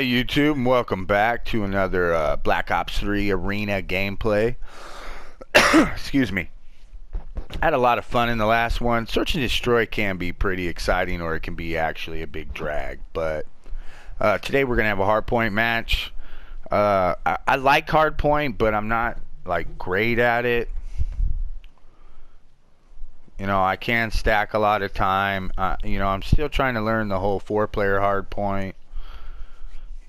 Hey YouTube, and welcome back to another Black Ops 3 arena gameplay. Excuse me. I had a lot of fun in the last one. Search and destroy can be pretty exciting, or it can be actually a big drag. But today we're gonna have a hardpoint match. I like hardpoint, but I'm not like great at it. You know, I can stack a lot of time. You know, I'm still trying to learn the whole 4-player hardpoint.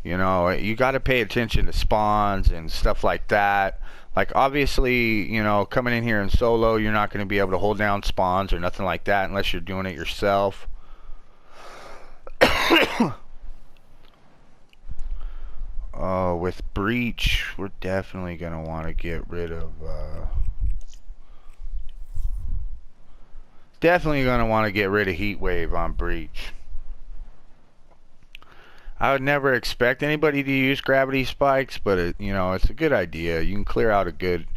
You know, you got to pay attention to spawns and stuff like that. Like, obviously, you know, coming in here in solo, you're not going to be able to hold down spawns or nothing like that unless you're doing it yourself. With Breach, we're definitely going to want to get rid of... definitely going to want to get rid of Heat Wave on Breach. I would never expect anybody to use gravity spikes, but you know, it's a good idea. You can clear out a good...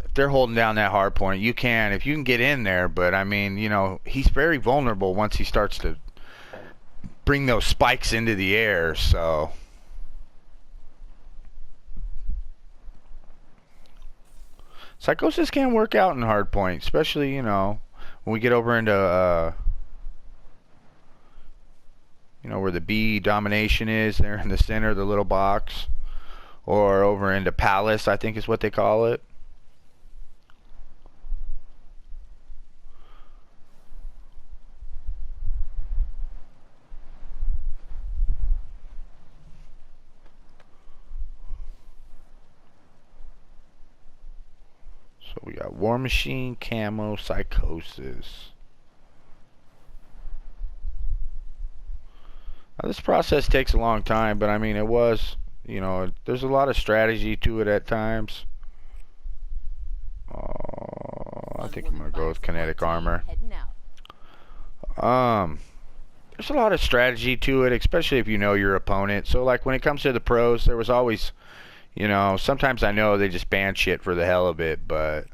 If they're holding down that hard point, you can, if you can get in there, but I mean, you know, he's very vulnerable once he starts to bring those spikes into the air, so... Psychosis can work out in hard point, especially, you know, when we get over into, you know, where the B domination is, there in the center of the little box. Or over into Palace, I think is what they call it. So we got War Machine, Camo, Psychosis. Now, this process takes a long time, but I mean, it was, you know, there's a lot of strategy to it at times. I think I'm going to go with kinetic armor. There's a lot of strategy to it, especially if you know your opponent. So, like, when it comes to the pros, there was always, you know, sometimes I know they just ban shit for the hell of it, but,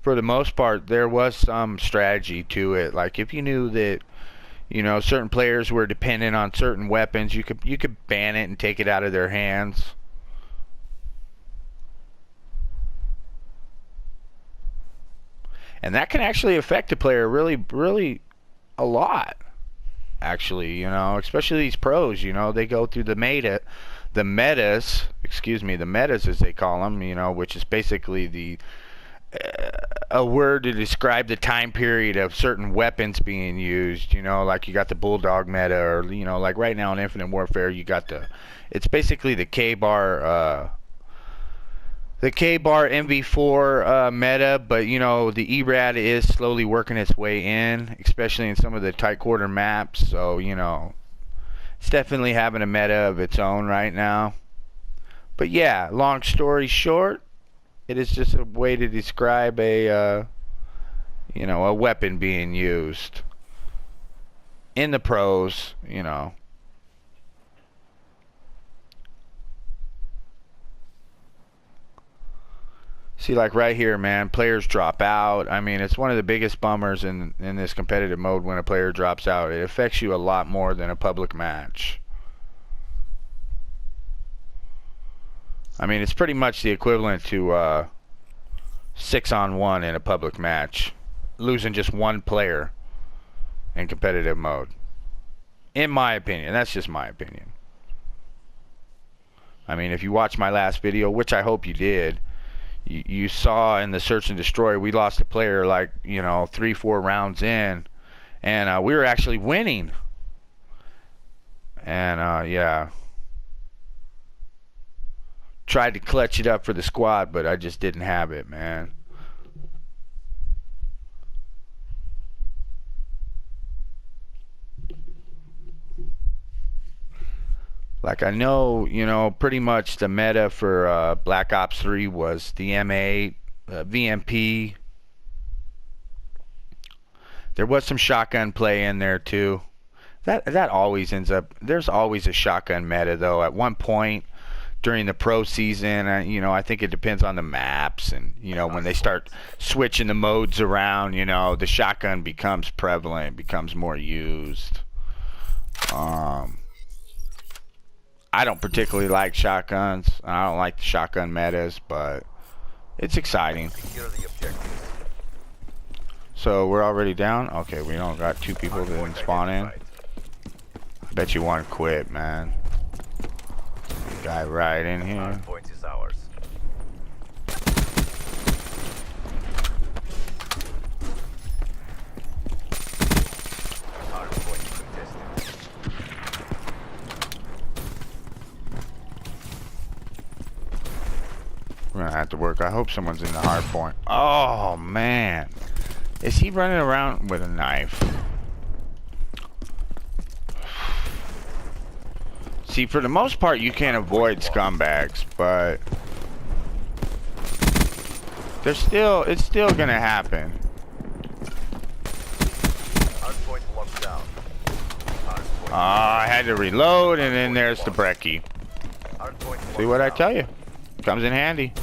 for the most part, there was some strategy to it. Like, if you knew that, you know, certain players were dependent on certain weapons, you could ban it and take it out of their hands. And that can actually affect a player really a lot. Actually, you know, especially these pros, you know, they go through the metas, the metas as they call them, you know, which is basically a word to describe the time period of certain weapons being used. You know, like you got the Bulldog meta, or, you know, like right now in Infinite Warfare, you got it's basically the K-bar MV4 meta, but you know, the ERAD is slowly working its way in, especially in some of the tight quarter maps. So, you know, it's definitely having a meta of its own right now. But yeah, long story short, it is just a way to describe a, you know, a weapon being used in the pros, you know. See, like right here, man, players drop out. I mean, it's one of the biggest bummers in this competitive mode when a player drops out. It affects you a lot more than a public match. I mean, it's pretty much the equivalent to 6-on-1 in a public match. Losing just one player in competitive mode. In my opinion. That's just my opinion. I mean, if you watched my last video, which I hope you did, you saw in the search and destroy, we lost a player like, you know, 3-4 rounds in. And we were actually winning. And, yeah. Tried to clutch it up for the squad, but I just didn't have it, man. Like, I know, you know, pretty much the meta for Black Ops 3 was the M8, VMP. There was some shotgun play in there, too. That always ends up... There's always a shotgun meta, though. At one point during the pro season, you know, I think it depends on the maps, and, you know, when they start switching the modes around, you know, the shotgun becomes prevalent, becomes more used. I don't particularly like shotguns. I don't like the shotgun metas, but it's exciting. So we're already down? Okay, we don't got 2 people that didn't spawn in. I bet you one quit, man. The guy right in here. We're gonna have to work. I hope someone's in the hard point. Oh man. Is he running around with a knife? See, for the most part you can't avoid scumbags, but it's still gonna happen. I had to reload, and then there's the brekkie. See what I tell you? Comes in handy.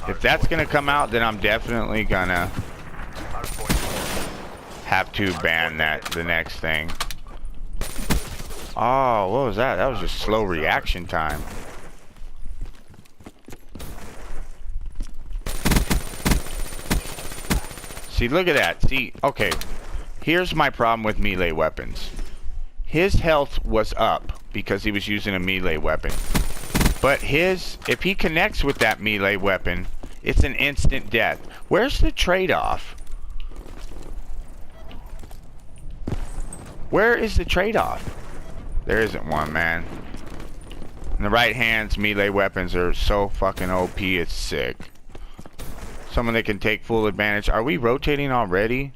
If that's gonna come out, then I'm definitely gonna have to ban the next thing. Oh, what was that? That was just slow reaction time. See, look at that. See, okay. Here's my problem with melee weapons. His health was up because he was using a melee weapon. But if he connects with that melee weapon, it's an instant death. Where's the trade-off? Where is the trade-off? There isn't one, man. In the right hands, melee weapons are so fucking OP, it's sick. Someone that can take full advantage. Are we rotating already?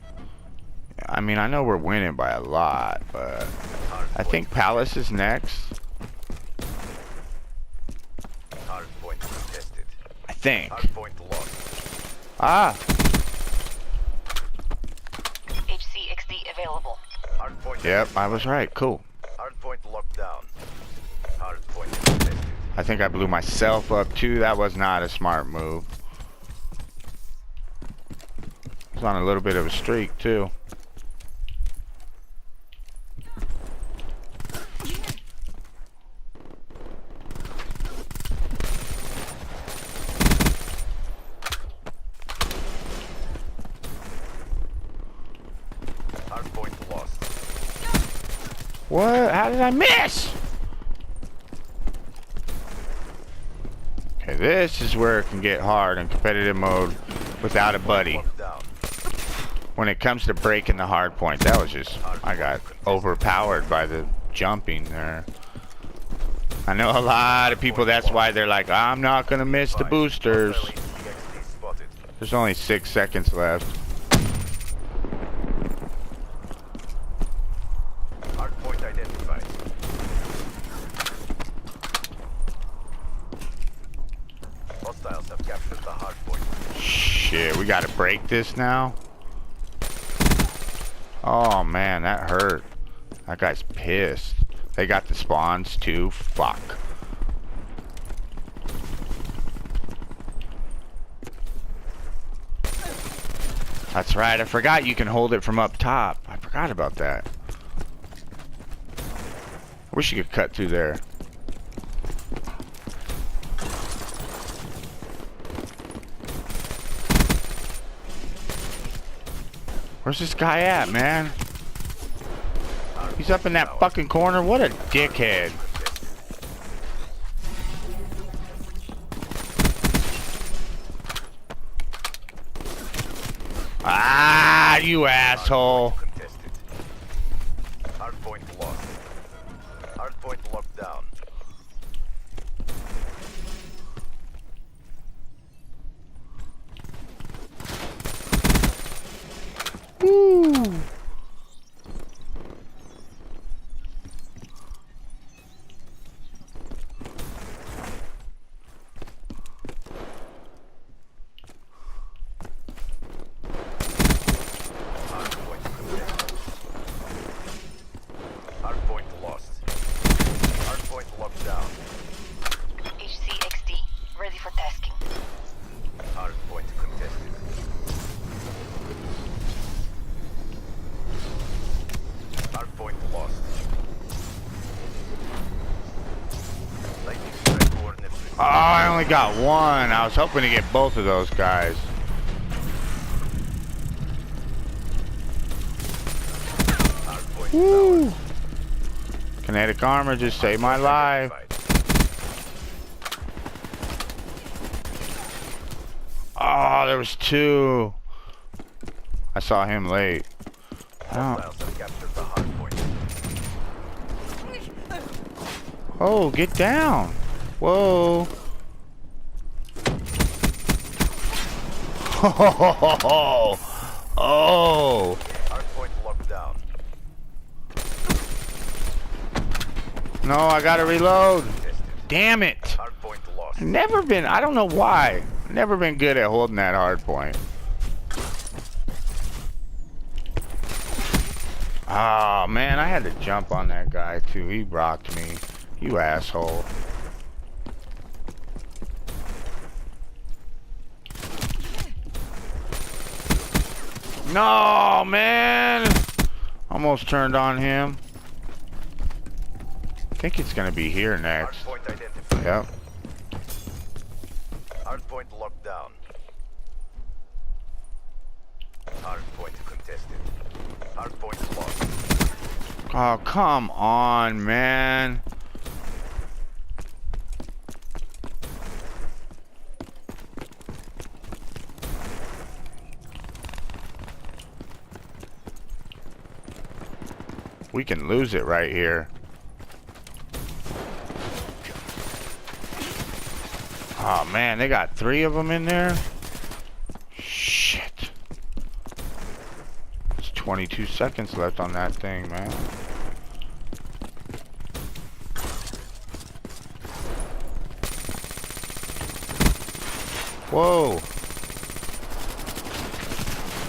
I mean, I know we're winning by a lot, but I think Palace is next. I think. Ah. HCXD available. Yep, I was right. Cool. I think I blew myself up too. That was not a smart move. I was on a little bit of a streak too. What? How did I miss? Okay, this is where it can get hard in competitive mode without a buddy. When it comes to breaking the hard point, that was just, I got overpowered by the jumping there. I know a lot of people, that's why they're like, I'm not gonna miss the boosters. There's only 6 seconds left. Shit, we gotta break this now? Oh man, that hurt. That guy's pissed. They got the spawns too. Fuck. That's right, I forgot you can hold it from up top. I forgot about that. I wish you could cut through there. Where's this guy at, man? He's up in that fucking corner. What a dickhead. Ah, you asshole. Hardpoint lost. Hardpoint locked down. Woo. I only got one. I was hoping to get both of those guys. Woo! Kinetic armor just saved my life. Oh, there was two. I saw him late. Oh, get down. Whoa. Oh. Hardpoint locked down. No, I gotta reload. Damn it. Hardpoint lost. Never been, I don't know why. Never been good at holding that hard point. Oh man, I had to jump on that guy too. He rocked me. You asshole. No, man. Almost turned on him. I think it's gonna be here next. Hardpoint identified. Yep. Hardpoint locked down. Hardpoint contested. Hardpoint lost. Oh, come on, man. We can lose it right here. Oh man, they got 3 of them in there. Shit. There's 22 seconds left on that thing, man. Whoa.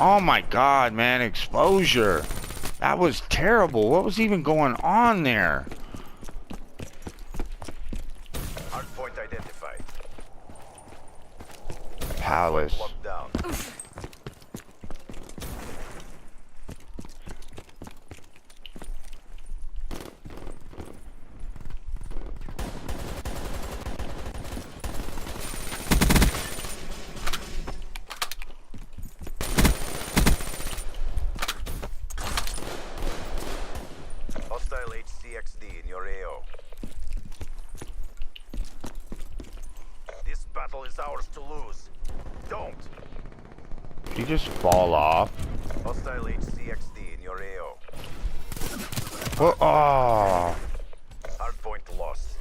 Oh my god, man, exposure. That was terrible. What was even going on there? Hardpoint identified. Palace. Locked down. Hostile HCXD in your AO. This battle is ours to lose. Don't. Did you just fall off? Hostile HCXD in your AO. Oh. Hardpoint lost.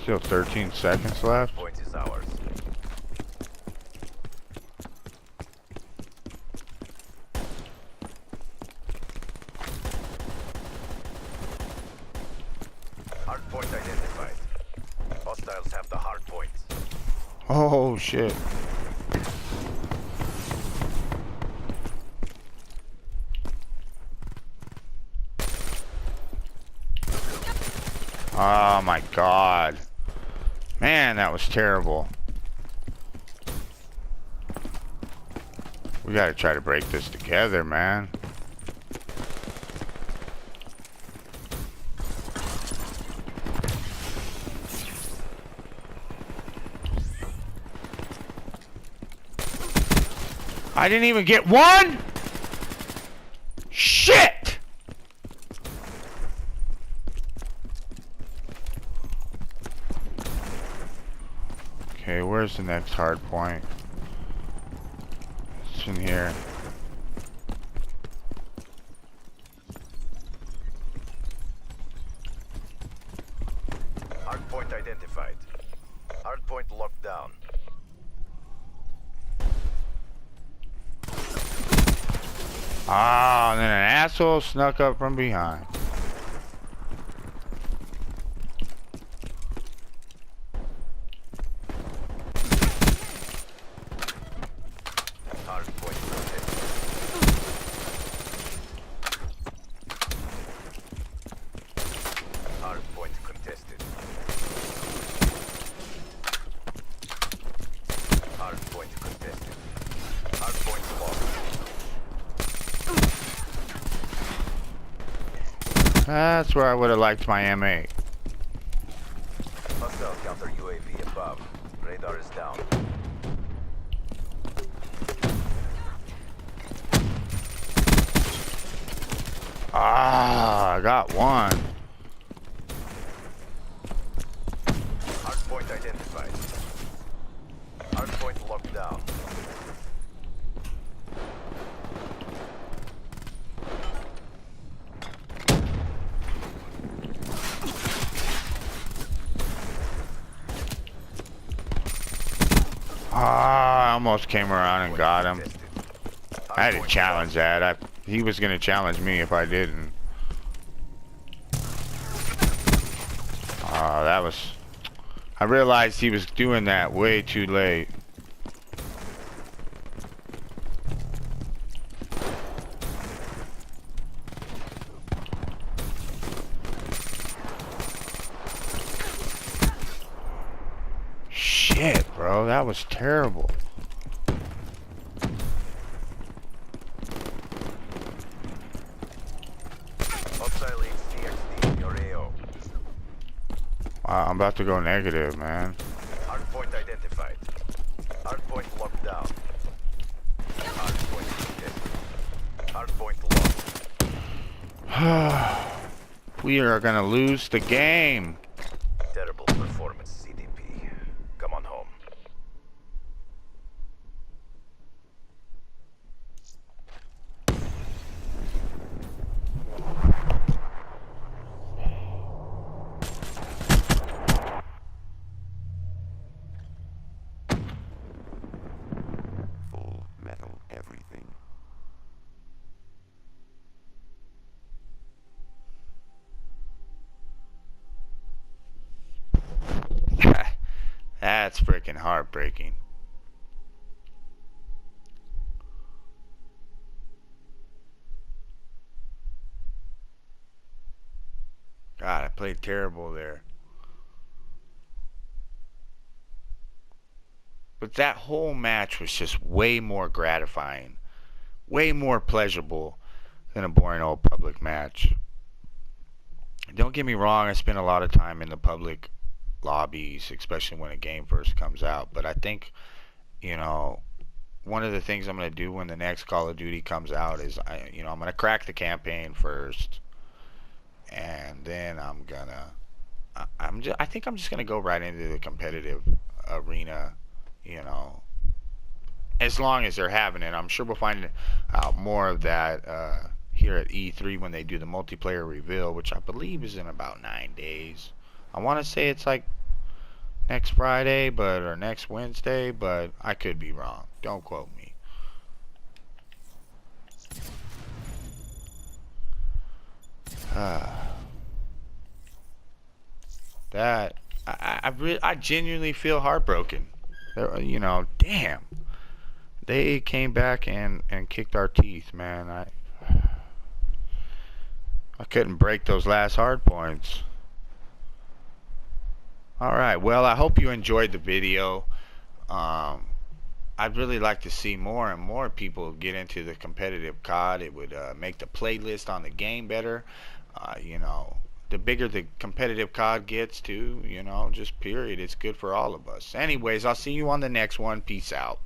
Still 13 seconds left. Point is ours. Hardpoint identified. Hostiles have the hardpoint. Oh shit. Oh my god. Man, that was terrible. We gotta try to break this together, man. I didn't even get one? Shit! Okay, where's the next hard point? It's in here. Hardpoint identified. Hardpoint locked down. Ah, and then an asshole snuck up from behind. Hardpoint contested. Hardpoint contested. Hardpoint contested. Hardpoint lost. That's where I would have liked my M8. Hostile counter UAV above. Radar is down. Ah, I got one. Hardpoint identified. Hardpoint locked down. Ah, I almost came around and got him. I had to challenge that. He was gonna challenge me if I didn't. Ah, that was. I realized he was doing that way too late. Shit, bro, that was terrible. Hostile HCXD in your AO. Wow, I'm about to go negative, man. Hardpoint identified. Hardpoint locked down. Hardpoint contested. Hardpoint locked. We are gonna lose the game. Terrible performance, CDP. Come on home. Full metal everything. That's freaking heartbreaking. God, I played terrible there. But that whole match was just way more gratifying, way more pleasurable than a boring old public match. Don't get me wrong, I spend a lot of time in the public lobbies, especially when a game first comes out. But I think, you know, one of the things I'm going to do when the next Call of Duty comes out is, I'm going to crack the campaign first. And then I think I'm just going to go right into the competitive arena, you know, as long as they're having it. I'm sure we'll find out more of that here at E3 when they do the multiplayer reveal, which I believe is in about 9 days. I want to say it's like next Friday, or next Wednesday, but I could be wrong. Don't quote me. That I genuinely feel heartbroken. You know, damn. They came back and kicked our teeth, man. I couldn't break those last hard points. Alright, well, I hope you enjoyed the video. I'd really like to see more and more people get into the competitive COD. It would make the playlist on the game better. You know, the bigger the competitive COD gets too, you know, just period. It's good for all of us. Anyways, I'll see you on the next one. Peace out.